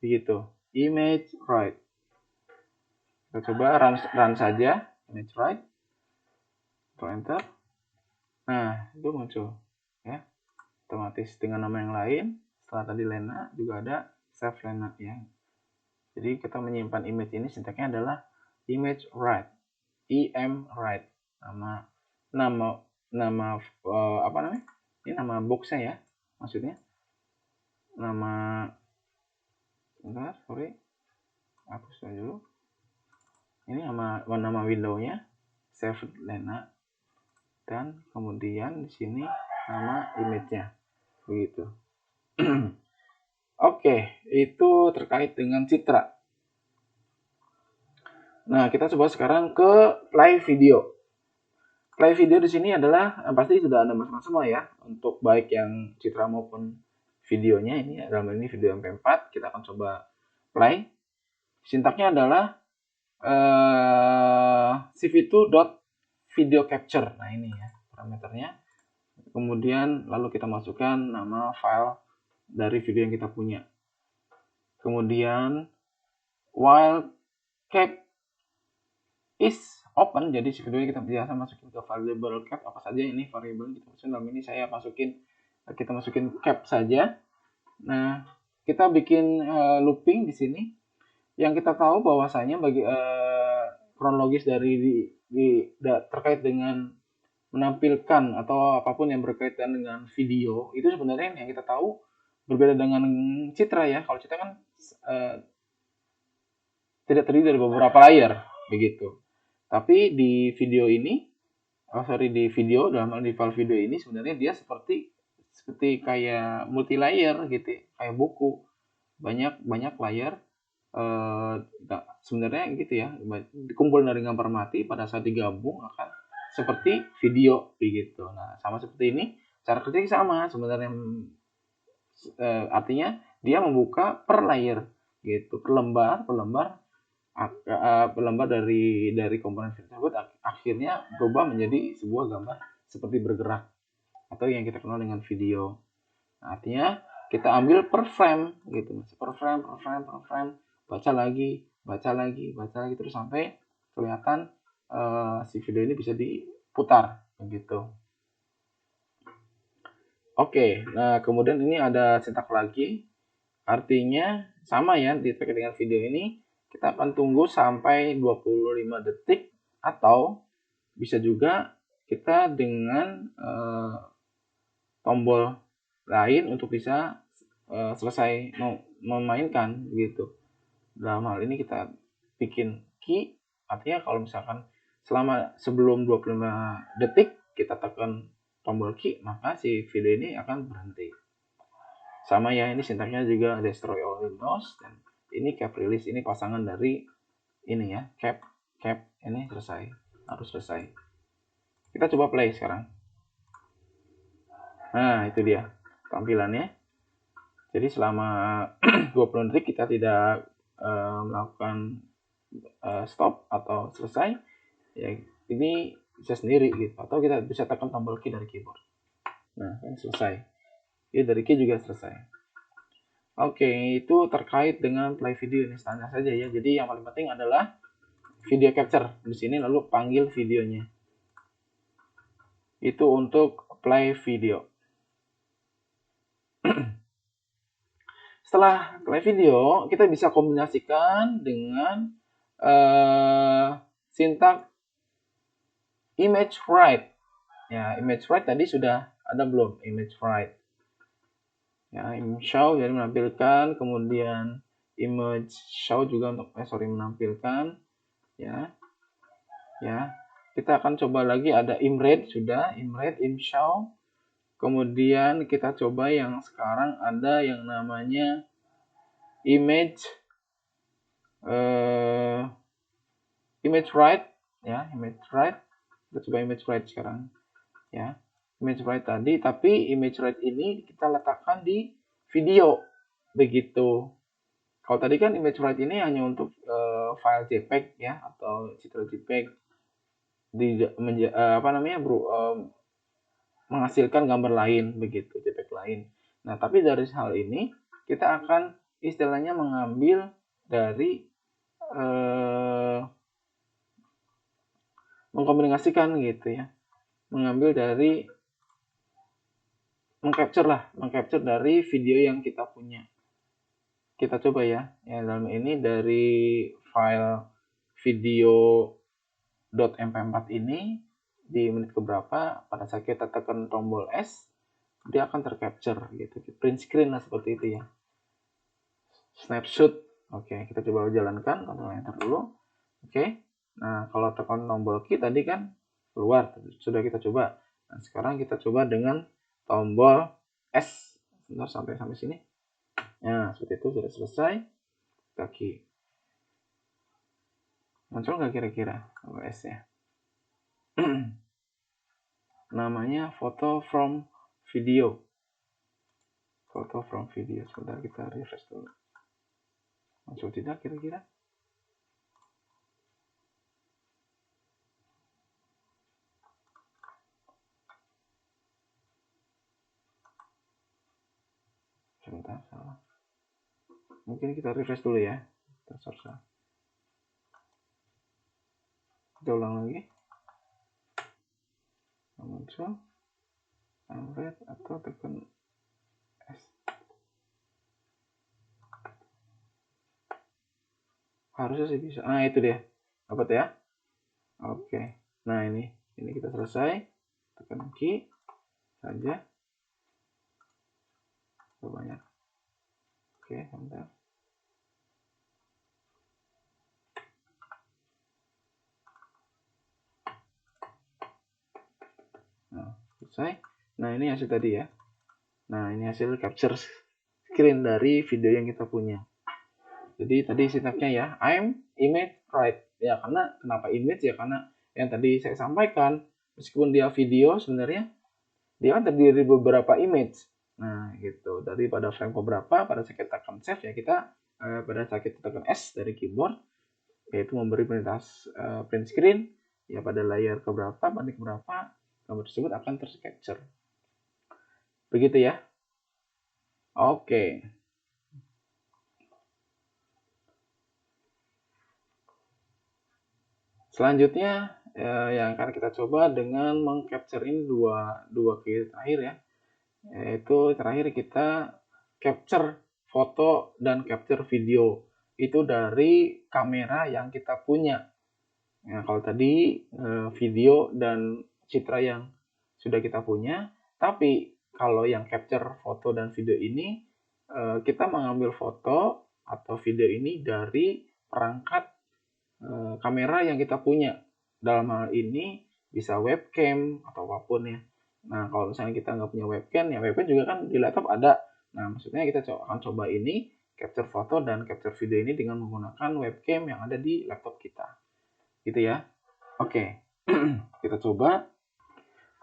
Begitu. Image write. Kita coba run saja image write. Enter. Nah, itu muncul ya. Otomatis dengan nama yang lain. Setelah tadi Lena juga ada save Lena ya. Jadi kita menyimpan image ini sintaknya adalah image write. write. Nama apa namanya? Ini nama boxnya ya. Maksudnya nama bentar, sorry. Hapus dulu. Ini nama window-nya save Lena dan kemudian di sini nama image-nya. Begitu. Oke, itu terkait dengan Citra. Nah, kita coba sekarang ke play video. Play video di sini adalah pasti sudah Anda masukkan semua ya, untuk baik yang Citra maupun videonya. Ini dalam ini video MP4, kita akan coba play. Sintaknya adalah cv2.video capture. Nah, ini ya parameternya. Kemudian lalu kita masukkan nama file dari video yang kita punya. Kemudian while cap is open, jadi sebetulnya kita biasa masukin ke variable cap apa saja. Ini variable kita masukin, dalam ini saya kita masukin cap saja. Nah, kita bikin looping di sini yang kita tahu bahwasanya bagi kronologis dari terkait dengan menampilkan atau apapun yang berkaitan dengan video itu sebenarnya yang kita tahu berbeda dengan Citra ya. Kalau Citra kan tidak terdiri dari beberapa layer begitu. Tapi di video ini di video, dalam hal di file video ini sebenarnya dia seperti kayak multi layer gitu, kayak buku, banyak layer. Sebenarnya gitu ya, dikumpul dari gambar mati pada saat digabung akan seperti video begitu. Nah, sama seperti ini, cara kerjanya sama sebenarnya. Artinya dia membuka per layer gitu, per lembar dari komponen tersebut akhirnya berubah menjadi sebuah gambar seperti bergerak atau yang kita kenal dengan video. Nah, artinya kita ambil per frame gitu, per frame, baca lagi terus sampai kelihatan si video ini bisa diputar begitu. Oke, nah kemudian ini ada sintak lagi, artinya sama ya, terkait dengan video ini kita akan tunggu sampai 25 detik atau bisa juga kita dengan tombol lain untuk bisa selesai memainkan gitu. Dalam hal ini kita bikin key, artinya kalau misalkan sebelum 25 detik kita tekan tombol key, maka si video ini akan berhenti. Sama ya, ini sintaknya juga destroy all windows, dan ini cap release, ini pasangan dari ini ya, cap ini harus selesai. Kita coba play sekarang. Nah, itu dia tampilannya. Jadi selama 20 detik kita tidak melakukan stop atau selesai, ya ini bisa sendiri gitu, atau kita bisa tekan tombol key dari keyboard. Nah, kan selesai. Ini dari key juga selesai. Oke, itu terkait dengan play video, ini standar saja ya. Jadi yang paling penting adalah video capture di sini, lalu panggil videonya. Itu untuk play video. Setelah play video, kita bisa kombinasikan dengan sintak image write. Ya, image write tadi sudah ada belum? Image write. Ya, image show jadi menampilkan, kemudian image show juga untuk menampilkan. Ya. Kita akan coba lagi, ada imread sudah, imread, imshow. Kemudian kita coba yang sekarang ada yang namanya image write ya, image write. Kita coba image write sekarang ya. Image write tadi, tapi image write ini kita letakkan di video begitu. Kalau tadi kan image write ini hanya untuk file JPEG ya, atau citra JPEG menghasilkan gambar lain begitu, JPEG lain. Nah, tapi dari hal ini kita akan istilahnya mengambil dari mengkombinasikan gitu ya, mengcapture dari video yang kita punya. Kita coba ya, dalam ini dari file video.mp4 ini di menit keberapa, pada saat kita tekan tombol S dia akan tercapture gitu, print screen lah seperti itu ya, snapshot. Oke, kita coba jalankan, Ctrl Enter dulu. Oke, nah kalau tekan tombol key tadi kan keluar, sudah kita coba. Nah, sekarang kita coba dengan tombol S. Sebentar, sampai sini. Nah, seperti itu, sudah selesai. Kaki. Muncul nggak kira-kira tombol S ya? Namanya photo from video. Photo from video. Sebentar, kita refresh dulu. Muncul tidak kira-kira? Sebentar, salah. Mungkin kita refresh dulu ya. Kita ulang lagi. Muncul. Red atau tekan S. Harusnya sih bisa. Nah, itu dia. Dapat ya? Oke. Nah, ini kita selesai. Tekan key saja. Banyak. Oke, sebentar. selesai. Nah, ini hasil tadi ya. Nah, ini hasil capture screen dari video yang kita punya. Jadi tadi sintaknya ya, I'm image right. Ya, karena kenapa image ya? Karena yang tadi saya sampaikan, meskipun dia video sebenarnya dia kan terdiri dari beberapa image. Nah, gitu. Daripada frame beberapa, pada saat kita tekan save ya kita pada saat kita tekan S dari keyboard yaitu memberi perintah print screen ya pada layar keberapa, banding berapa, gambar tersebut akan tercapture. Begitu ya. Oke. Selanjutnya yang akan kita coba dengan mengcapture ini dua keyword terakhir ya. Yaitu terakhir kita capture foto dan capture video itu dari kamera yang kita punya. Nah, kalau tadi video dan citra yang sudah kita punya, tapi kalau yang capture foto dan video ini kita mengambil foto atau video ini dari perangkat kamera yang kita punya. Dalam hal ini bisa webcam atau apapun ya. Nah, kalau misalnya kita nggak punya webcam, ya webcam juga kan di laptop ada. Nah, maksudnya kita akan coba ini capture foto dan capture video ini dengan menggunakan webcam yang ada di laptop kita. Gitu ya. Oke, kita coba.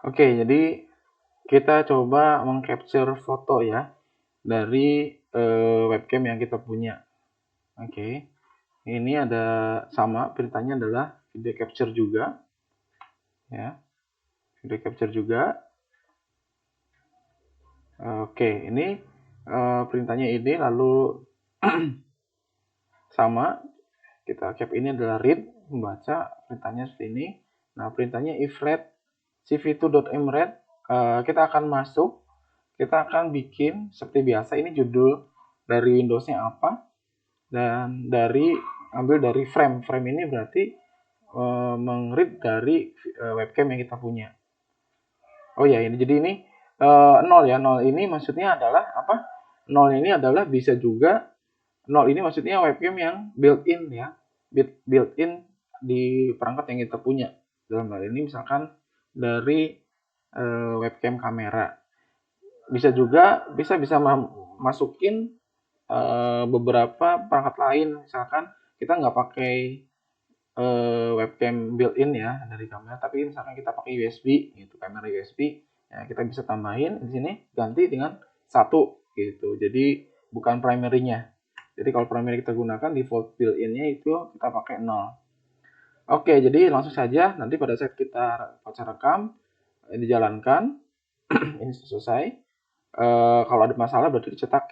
Oke, jadi kita coba mengcapture foto ya dari webcam yang kita punya. Oke, ini ada sama perintahnya adalah video capture juga, ya, video capture juga. Oke, ini perintahnya ini lalu sama. Kita cap ini adalah read, membaca, perintahnya seperti ini. Nah, perintahnya if read cv2.mread, kita akan masuk, kita akan bikin seperti biasa, ini judul dari Windows-nya apa, dan ambil dari frame. Frame ini berarti meng-read dari webcam yang kita punya. Oh ya, ini jadi ini 0 ya. 0 ini maksudnya adalah apa? 0 ini adalah bisa juga 0 ini maksudnya webcam yang built-in ya. Built-in di perangkat yang kita punya. Dalam hal ini misalkan dari webcam kamera. Bisa juga bisa masukin beberapa perangkat lain, misalkan kita nggak pakai webcam built-in ya dari kamera, tapi misalkan kita pakai USB gitu, kamera USB ya kita bisa tambahin di sini ganti dengan 1 gitu, jadi bukan primary-nya. Jadi kalau primary kita gunakan default built-in-nya itu kita pakai 0. Oke, jadi langsung saja nanti pada saat kita baca rekam dijalankan ini selesai. Kalau ada masalah berarti dicetak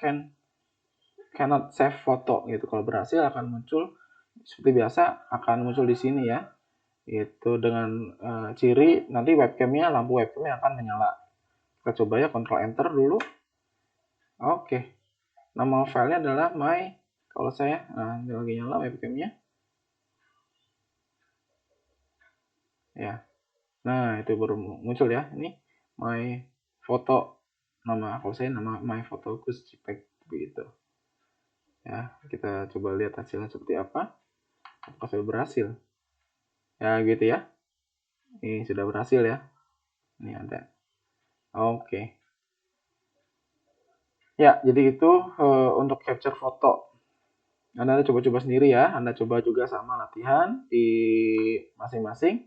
cannot save foto gitu. Kalau berhasil akan muncul seperti biasa, akan muncul di sini ya. Itu dengan ciri nanti lampu webcamnya akan menyala. Kita coba ya, Ctrl Enter dulu. Oke. Nama filenya adalah kalau saya, nah ini lagi nyala webcamnya. Ya. Nah, itu baru muncul ya. Ini my foto. Kalau saya nama my fotokus JPEG begitu. Ya, kita coba lihat hasilnya seperti apa. Apakah sudah berhasil? Ya, gitu ya. Ini sudah berhasil ya. Ini ada. Oke. Ya, jadi itu untuk capture foto. Anda coba-coba sendiri ya. Anda coba juga sama latihan di masing-masing.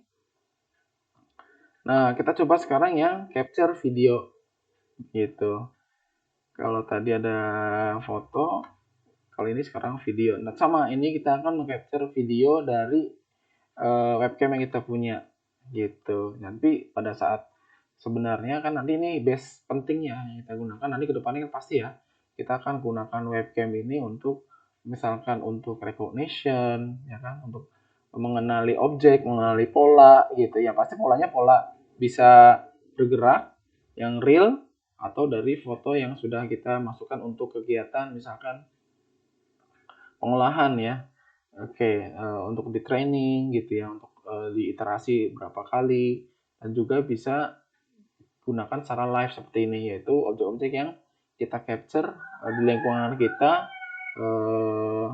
Nah, kita coba sekarang yang capture video. Gitu. Kalau tadi ada foto, kalau ini sekarang video. Nah, sama ini kita akan mengcapture video dari webcam yang kita punya. Gitu. Nanti pada saat sebenarnya kan nanti ini base pentingnya yang kita gunakan nanti ke depannya kan pasti ya. Kita akan gunakan webcam ini untuk misalkan untuk recognition ya kan, untuk mengenali objek, mengenali pola gitu ya. Pasti polanya pola bisa bergerak yang real atau dari foto yang sudah kita masukkan untuk kegiatan misalkan pengolahan ya. Oke, untuk di training gitu ya, untuk diiterasi berapa kali, dan juga bisa gunakan secara live seperti ini, yaitu objek-objek yang kita capture di lingkungan kita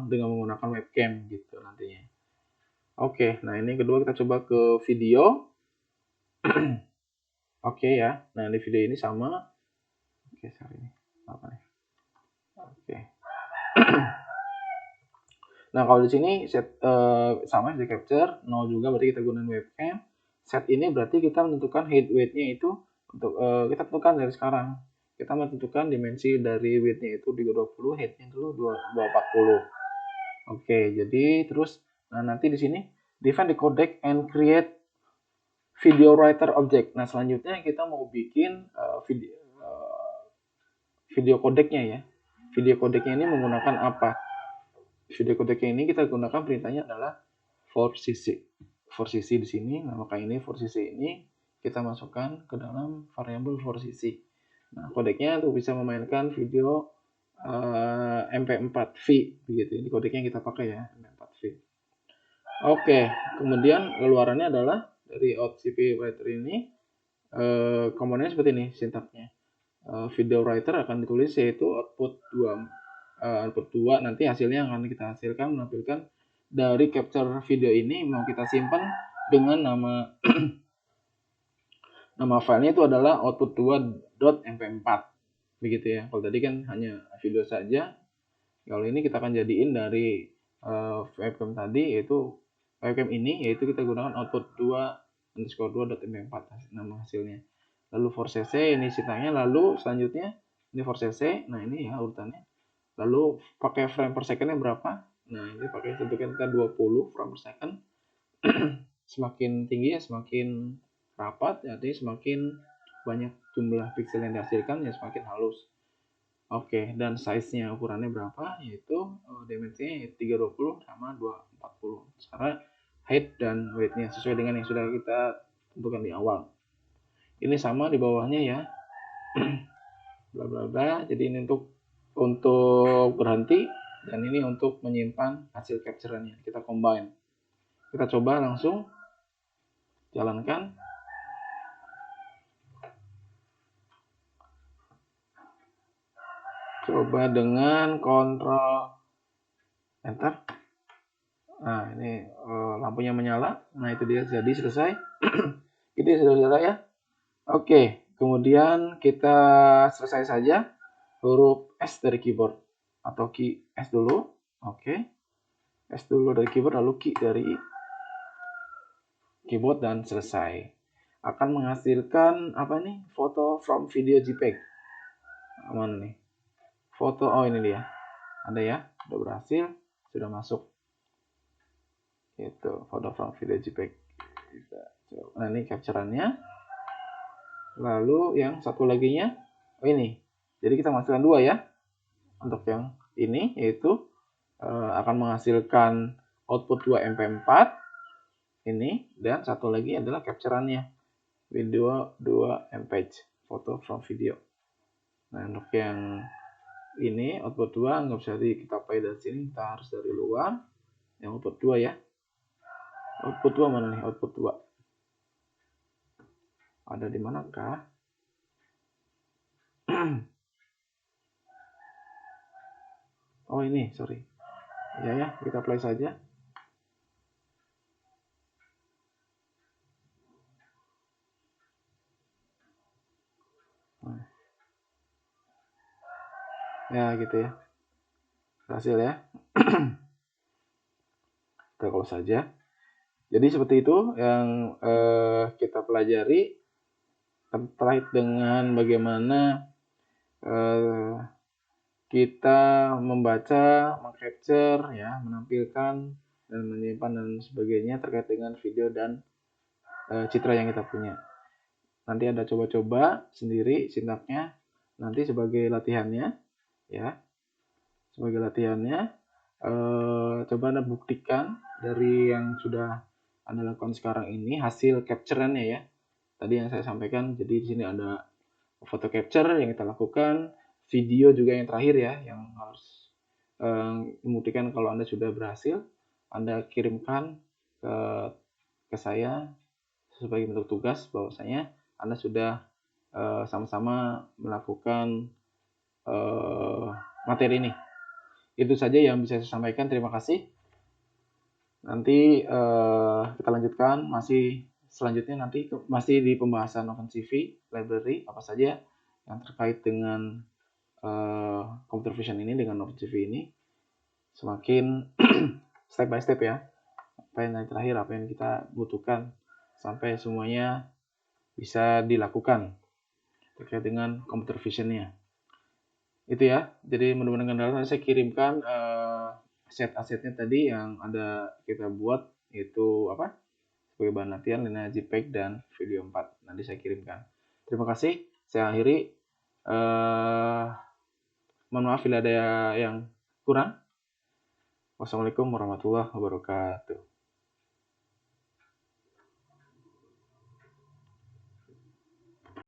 dengan menggunakan webcam gitu nantinya. Oke, nah ini kedua kita coba ke video. Oke ya. Nah, di video ini sama. Oke, sorry ini. Apa nih? Oke. Nah, kalau di sini set sama di capture 0 juga berarti kita gunakan webcam. Set ini berarti kita menentukan height weight-nya itu untuk kita tentukan dari sekarang. Kita menentukan dimensi dari width-nya itu 320, height-nya dulu 240. Oke, jadi terus nah nanti di sini define the codec and create video writer object. Nah, selanjutnya kita mau bikin video codecnya ya. Video codecnya ini menggunakan apa? Video codecnya ini kita gunakan perintahnya adalah for.cc. For.cc di sini, nah maka ini for.cc ini kita masukkan ke dalam variabel for.cc. Nah, codecnya tuh bisa memainkan video MP4V begitu. Ini codecnya yang kita pakai ya, MP4V. Oke, kemudian keluarannya adalah dari OutCP writer ini komponennya seperti ini sintaknya. Video writer akan ditulis yaitu output 2 nanti hasilnya akan kita hasilkan menampilkan dari capture video ini mau kita simpan dengan nama filenya itu adalah output 2.mp4 begitu ya. Kalau tadi kan hanya video saja, kalau ini kita akan jadiin dari webcam tadi yaitu webcam ini yaitu kita gunakan output 2_2.mp4 nama hasilnya. Lalu for cc ini sintaknya, lalu selanjutnya ini for cc. Nah, ini ya urutannya. Lalu pakai frame per secondnya berapa? Nah, ini pakai tentukan kita 20 frame per second. Semakin tinggi ya semakin rapat, jadi semakin banyak jumlah pixel yang dihasilkan ya semakin halus. Oke, dan size-nya ukurannya berapa? Yaitu dimensinya 320 sama 240. Sekarang height dan weight-nya sesuai dengan yang sudah kita tentukan di awal. Ini sama di bawahnya ya. Bla bla bla. Jadi ini untuk berhenti dan ini untuk menyimpan hasil capture-nya. Kita combine. Kita coba langsung jalankan. Coba dengan kontrol enter. Nah, ini lampunya menyala. Nah, itu dia jadi selesai. Itu sudah ya. Oke, kemudian kita selesai saja huruf S dari keyboard atau key S dulu. Oke. S dulu dari keyboard lalu key dari keyboard dan selesai. Akan menghasilkan apa nih? Foto from video JPEG. Aman nih. Foto, oh ini dia. Ada ya, udah berhasil, sudah masuk. Itu foto from video JPEG. Nah, ini capture-annya. Lalu yang satu laginya, oh ini. Jadi kita menghasilkan dua ya. Untuk yang ini yaitu akan menghasilkan output 2mp4 ini, dan satu lagi adalah capture-annya video 2mpeg foto from video. Nah, untuk yang ini output 2 nggak bisa kita play dari sini, kita harus dari luar. Yang output 2 ya. Output 2 mana nih? Output 2 ada di manakah? Oh ini, sorry. Ya, kita play saja. Ya gitu ya. Berhasil ya. Kita close saja. Jadi seperti itu yang kita pelajari terkait dengan bagaimana kita membaca, mengcapture, ya, menampilkan dan menyimpan dan sebagainya terkait dengan video dan citra yang kita punya. Nanti Anda coba-coba sendiri sintaknya nanti sebagai latihannya, ya. Sebagai latihannya, coba Anda buktikan dari yang sudah Anda lakukan sekarang ini hasil capture-annya ya. Tadi yang saya sampaikan, jadi di sini ada foto capture yang kita lakukan, video juga yang terakhir ya, yang harus membuktikan kalau Anda sudah berhasil. Anda kirimkan ke saya sebagai bentuk tugas bahwasanya Anda sudah sama-sama melakukan materi ini. Itu saja yang bisa saya sampaikan. Terima kasih. Nanti kita lanjutkan masih selanjutnya nanti masih di pembahasan OpenCV library apa saja yang terkait dengan computer vision ini dengan OpenCV ini, semakin step by step ya, apa yang terakhir apa yang kita butuhkan sampai semuanya bisa dilakukan terkait dengan computer visionnya. Itu ya, jadi mudah-mudahan kendala saya kirimkan aset-asetnya tadi yang ada kita buat, itu apa, sebagai bahan latihan Lina JPEG dan video 4 nanti saya kirimkan. Terima kasih, saya akhiri. Mohon maaf bila ada yang kurang. Wassalamualaikum warahmatullahi wabarakatuh.